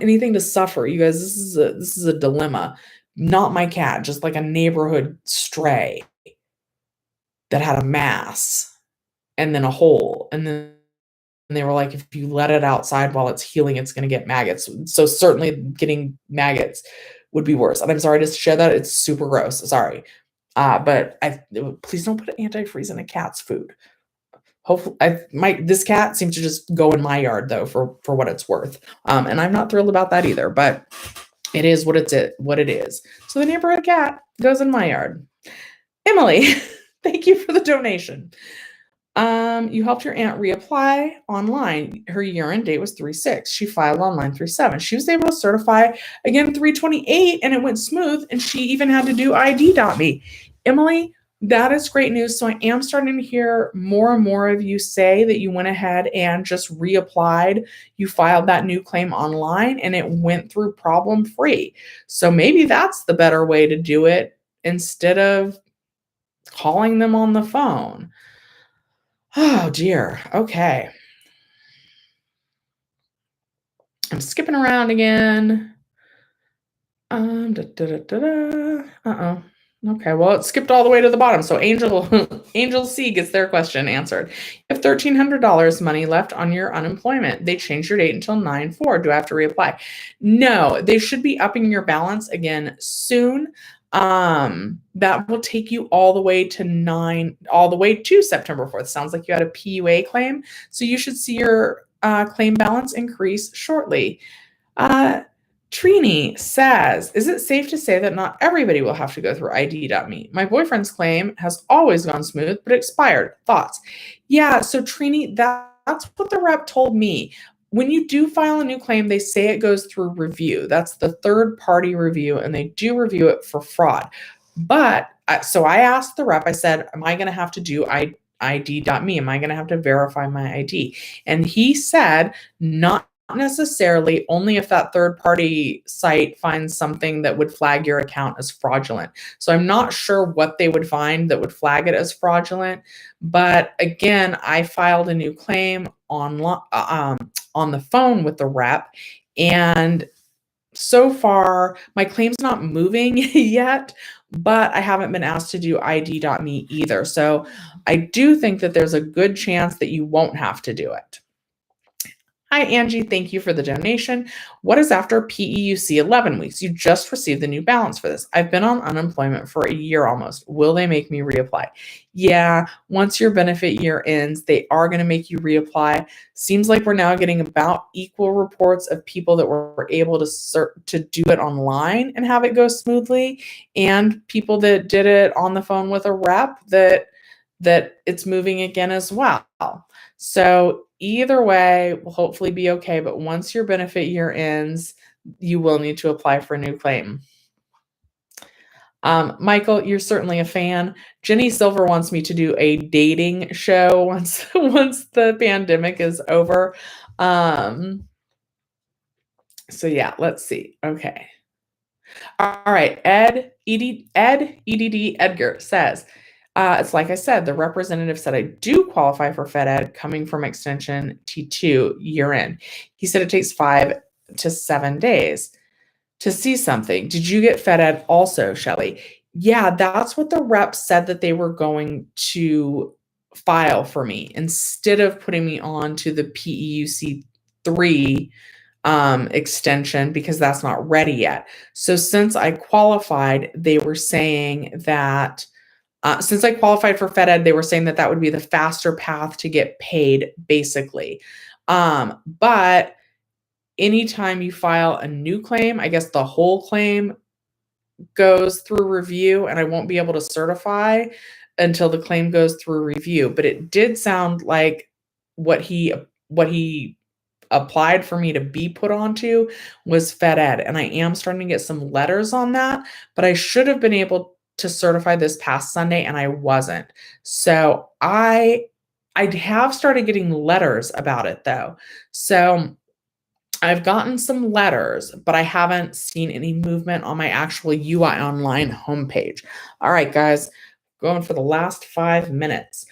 anything to suffer. You guys, this is a dilemma. Not my cat, just like a neighborhood stray that had a mass and then a hole. And then they were like, if you let it outside while it's healing, it's going to get maggots. So certainly getting maggots would be worse. And I'm sorry to share that. It's super gross. Sorry. But please don't put antifreeze in a cat's food. Hopefully this cat seems to just go in my yard though, for what it's worth. And I'm not thrilled about that either, but it is what it is. So the neighborhood cat goes in my yard. Emily, thank you for the donation. You helped your aunt reapply online. Her year-end date was 3/6. She filed online 3/7. She was able to certify again 3/28, and it went smooth. And she even had to do ID.me. Emily, that is great news. So I am starting to hear more and more of you say that you went ahead and just reapplied. You filed that new claim online, and it went through problem-free. So maybe that's the better way to do it instead of calling them on the phone. Oh dear. Okay. I'm skipping around again. Uh-oh. Okay, well, it skipped all the way to the bottom. So Angel C gets their question answered. You have $1,300 money left on your unemployment. They changed your date until 9/4. Do I have to reapply? No, they should be upping your balance again soon. That will take you all the way to September 4th. Sounds like you had a PUA claim. So you should see your claim balance increase shortly. Trini says, is it safe to say that not everybody will have to go through ID.me? My boyfriend's claim has always gone smooth, but expired. Thoughts? Yeah, so Trini, that's what the rep told me. When you do file a new claim, they say it goes through review. That's the third-party review, and they do review it for fraud. But, so I asked the rep, I said, am I going to have to do ID.me? Am I going to have to verify my ID? And he said, not necessarily, only if that third-party site finds something that would flag your account as fraudulent. So I'm not sure what they would find that would flag it as fraudulent. But again, I filed a new claim on the phone with the rep, and so far my claim's not moving yet, but I haven't been asked to do ID.me either. So I do think that there's a good chance that you won't have to do it. Hi, Angie. Thank you for the donation. What is after PEUC 11 weeks? You just received the new balance for this. I've been on unemployment for a year almost. Will they make me reapply? Yeah, once your benefit year ends, they are going to make you reapply. Seems like we're now getting about equal reports of people that were able to do it online and have it go smoothly, and people that did it on the phone with a rep that it's moving again as well. So either way will hopefully be okay. But once your benefit year ends, you will need to apply for a new claim. Michael, you're certainly a fan. Jenny Silver wants me to do a dating show once the pandemic is over. So yeah, let's see. Okay. All right. EDD Edgar says, it's like I said, the representative said I do qualify for Fed Ed coming from extension T2 year end. He said it takes 5 to 7 days to see something. Did you get Fed Ed also, Shelly? Yeah, that's what the rep said that they were going to file for me instead of putting me on to the PEUC 3 extension because that's not ready yet. So since I qualified, they were saying that since I qualified for Fed Ed, they were saying that that would be the faster path to get paid, basically. But anytime you file a new claim, I guess the whole claim goes through review, and I won't be able to certify until the claim goes through review. But it did sound like what he applied for me to be put onto was Fed Ed, and I am starting to get some letters on that, but I should have been able to certify this past Sunday, and I wasn't. So I have started getting letters about it though. So I've gotten some letters, but I haven't seen any movement on my actual UI Online homepage. All right, guys, going for the last 5 minutes.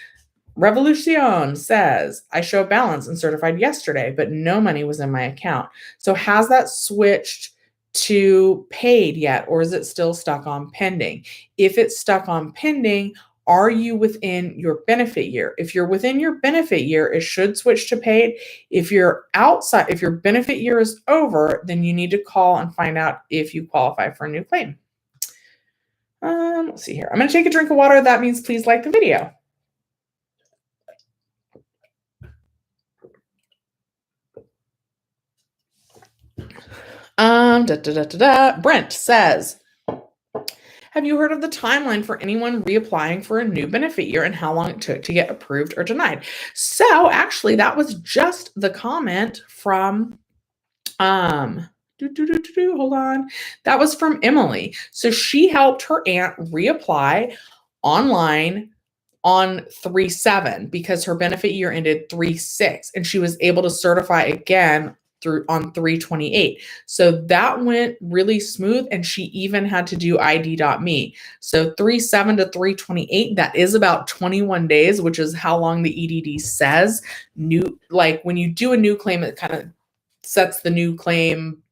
Revolucion says, I show balance and certified yesterday, but no money was in my account. So has that switched to paid yet, or is it still stuck on pending? If it's stuck on pending, are you within your benefit year? If you're within your benefit year, it should switch to paid. If you're outside, if your benefit year is over, then you need to call and find out if you qualify for a new claim. Let's see here. I'm going to take a drink of water. That means please like the video. Brent says, have you heard of the timeline for anyone reapplying for a new benefit year and how long it took to get approved or denied? So actually, that was just the comment from, hold on. That was from Emily. So she helped her aunt reapply online on 3/7 because her benefit year ended 3/6, and she was able to certify again on 3/28. So that went really smooth, and she even had to do ID.me. So 3/7 to 3/28, that is about 21 days, which is how long the EDD says. Like when you do a new claim, it kind of sets the new claim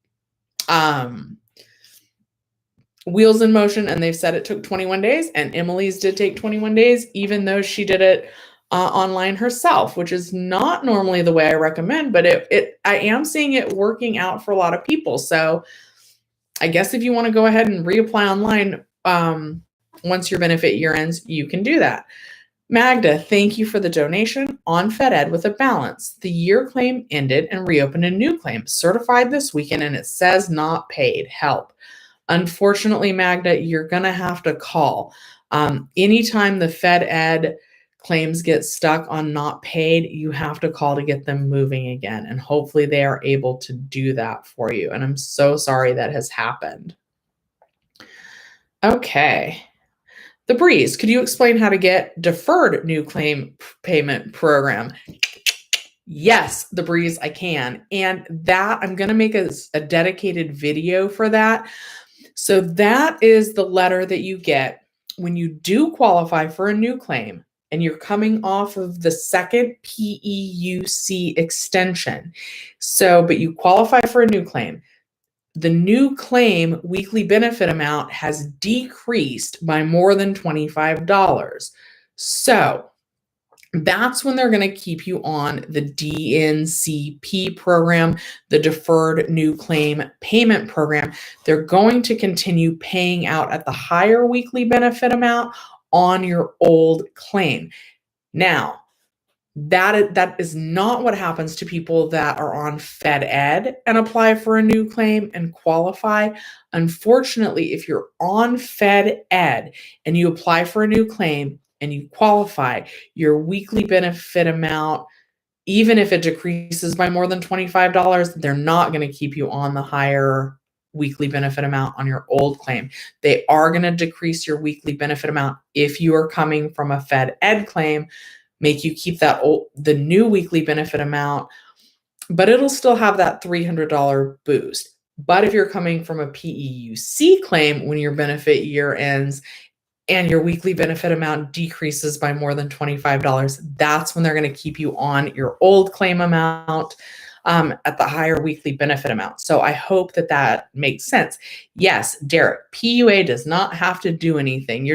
wheels in motion, and they've said it took 21 days, and Emily's did take 21 days, even though she did it online herself, which is not normally the way I recommend, but I am seeing it working out for a lot of people. So I guess if you want to go ahead and reapply online once your benefit year ends, you can do that. Magda, thank you for the donation on Fed Ed with a balance. The year claim ended and reopened a new claim, certified this weekend, and it says not paid. Help. Unfortunately, Magda, you're going to have to call. Anytime the Fed Ed claims get stuck on not paid, you have to call to get them moving again. And hopefully they are able to do that for you. And I'm so sorry that has happened. Okay. The Breeze, could you explain how to get deferred new claim payment program? Yes, The Breeze, I can. And that I'm going to make a dedicated video for that. So that is the letter that you get when you do qualify for a new claim and you're coming off of the second PEUC extension. So, but you qualify for a new claim. The new claim weekly benefit amount has decreased by more than $25. So that's when they're going to keep you on the DNCP program, the Deferred New Claim Payment Program. They're going to continue paying out at the higher weekly benefit amount on your old claim. Now, that is not what happens to people that are on Fed Ed and apply for a new claim and qualify. Unfortunately, if you're on Fed Ed and you apply for a new claim and you qualify, your weekly benefit amount, even if it decreases by more than $25, they're not going to keep you on the higher weekly benefit amount on your old claim. They are going to decrease your weekly benefit amount if you are coming from a Fed Ed claim, make you keep the new weekly benefit amount, but it'll still have that $300 boost. But if you're coming from a PEUC claim when your benefit year ends and your weekly benefit amount decreases by more than $25, that's when they're going to keep you on your old claim amount at the higher weekly benefit amount. So I hope that makes sense. Yes, Derek, PUA does not have to do anything.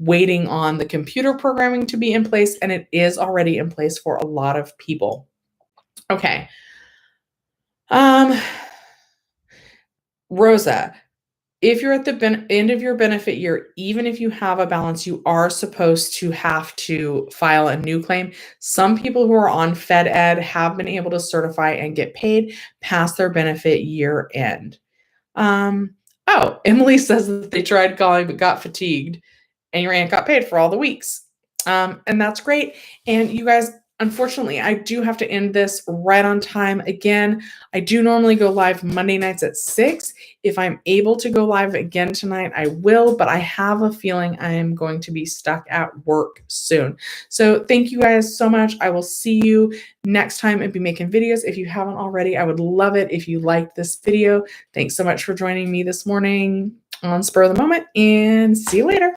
waiting on the computer programming to be in place, and it is already in place for a lot of people. Okay. Rosa, if you're at the end of your benefit year, even if you have a balance, you are supposed to have to file a new claim. Some people who are on Fed Ed have been able to certify and get paid past their benefit year end. Emily says that they tried calling but got fatigued, and your aunt got paid for all the weeks. And that's great. And you guys, unfortunately, I do have to end this right on time. Again, I do normally go live Monday nights at 6. If I'm able to go live again tonight, I will, but I have a feeling I am going to be stuck at work soon. So thank you guys so much. I will see you next time and be making videos. If you haven't already, I would love it if you liked this video. Thanks so much for joining me this morning on Spur of the Moment, and see you later.